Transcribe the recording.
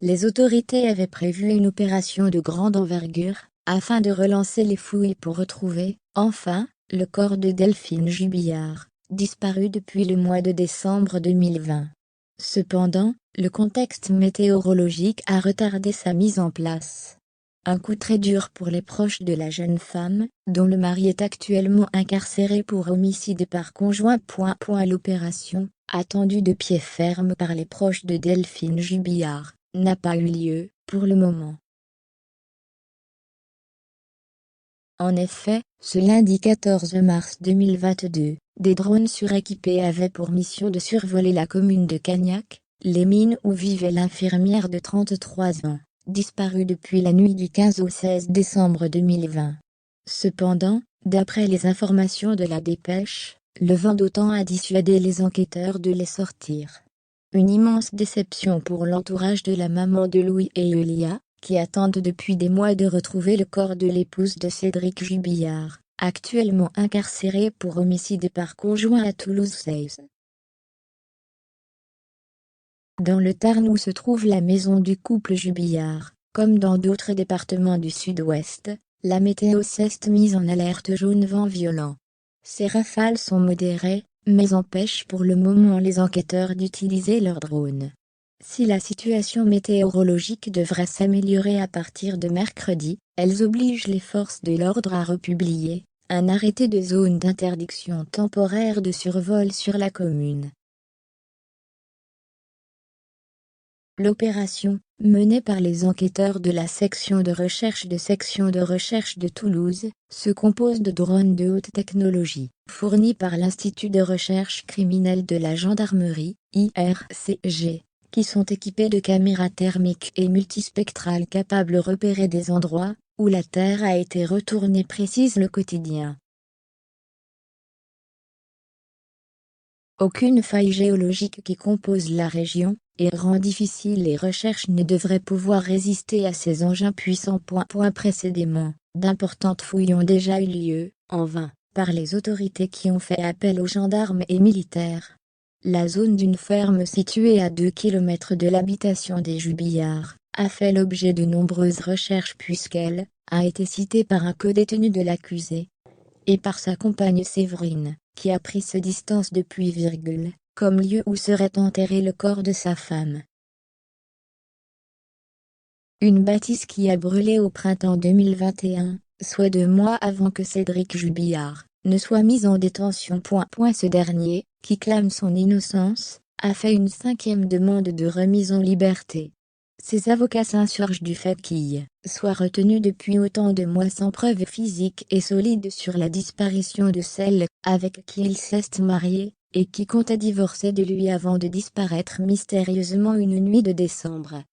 les autorités avaient prévu une opération de grande envergure, afin de relancer les fouilles pour retrouver, enfin, le corps de Delphine Jubillard, disparu depuis le mois de décembre 2020. Cependant, le contexte météorologique a retardé sa mise en place. Un coup très dur pour les proches de la jeune femme, dont le mari est actuellement incarcéré pour homicide par conjoint. L'opération, attendue de pied ferme par les proches de Delphine Jubillard, n'a pas eu lieu, pour le moment. En effet, ce lundi 14 mars 2022, des drones suréquipés avaient pour mission de survoler la commune de Cagnac, les mines où vivait l'infirmière de 33 ans, disparue depuis la nuit du 15 au 16 décembre 2020. Cependant, d'après les informations de la dépêche, le vent d'autant a dissuadé les enquêteurs de les sortir. Une immense déception pour l'entourage de la maman de Louis et Elia, qui attendent depuis des mois de retrouver le corps de l'épouse de Cédric Jubillard, actuellement incarcéré pour homicide par conjoint à Toulouse. Dans le Tarn où se trouve la maison du couple Jubillard, comme dans d'autres départements du sud-ouest, la météo s'est mise en alerte jaune vent violent. Ces rafales sont modérées, mais empêchent pour le moment les enquêteurs d'utiliser leurs drones. Si la situation météorologique devrait s'améliorer à partir de mercredi, elles obligent les forces de l'ordre à republier un arrêté de zone d'interdiction temporaire de survol sur la commune. L'opération, menée par les enquêteurs de la section de recherche de Toulouse, se compose de drones de haute technologie, fournis par l'Institut de recherche criminelle de la gendarmerie, IRCG, qui sont équipés de caméras thermiques et multispectrales capables de repérer des endroits où la Terre a été retournée, précise le quotidien. Aucune faille géologique qui compose la région et rend difficile les recherches ne devrait pouvoir résister à ces engins puissants. Précédemment, d'importantes fouilles ont déjà eu lieu, en vain, par les autorités qui ont fait appel aux gendarmes et militaires. La zone d'une ferme située à 2 km de l'habitation des Jubillards a fait l'objet de nombreuses recherches puisqu'elle a été citée par un codétenu de l'accusé et par sa compagne Séverine, qui a pris ses distances depuis, comme lieu où serait enterré le corps de sa femme. Une bâtisse qui a brûlé au printemps 2021, soit 2 mois avant que Cédric Jubillard ne soit mis en détention. Ce dernier, qui clame son innocence, a fait une 5e demande de remise en liberté. Ses avocats s'insurgent du fait qu'il soit retenu depuis autant de mois sans preuves physiques et solides sur la disparition de celle avec qui il s'est marié, et qui comptait divorcer de lui avant de disparaître mystérieusement une nuit de décembre.